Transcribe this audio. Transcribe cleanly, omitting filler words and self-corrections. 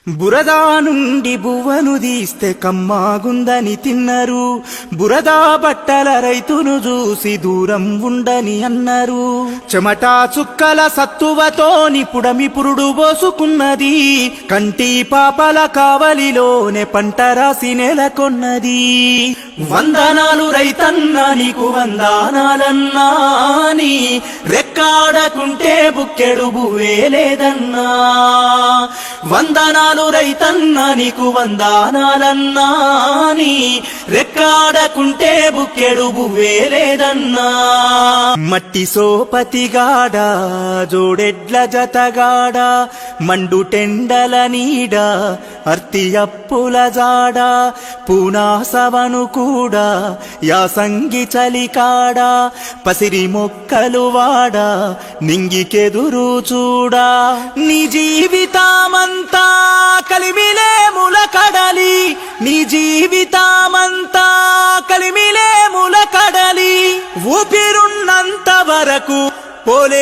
బురదా నుండి బువ్వను తీస్తే కమ్మాగుందని తిన్నరు. బురదా బట్టల రైతును చూసి దూరం ఉండని అన్నారు. చెమటా చుక్కల సత్తువతోని పుడమి పురుడు పోసుకున్నది. కంటి పాపల కావలిలోనే పంట రాసి నెలకొన్నది. వందనాలు రైతన్నా నీకు వందనాలన్నా, నీ రెక్కాడకుంటే బుక్కెడు బువ్వే లేదన్నా. వందనాలు రైతన్నా నీకు వందనాలన్నా, నీ రెక్కాడకుంటే బుక్కెడు బువ్వే లేదన్నా. మట్టి సోపతిగాడ జోడెడ్ల జతగాడ, మండు టెండల నీడ అర్తి అప్పుల జాడ, పూనాసవను కూడా యాసంగి చలికాడ, పసిరి మొక్కలు వాడ నింగికెదురు చూడా. నీ జీవితమంతా కలిమిలేముల కడలి, నీ జీవితమంతా కలిమిలేముల కడలి, ఊపిరున్నంత వరకు పోలే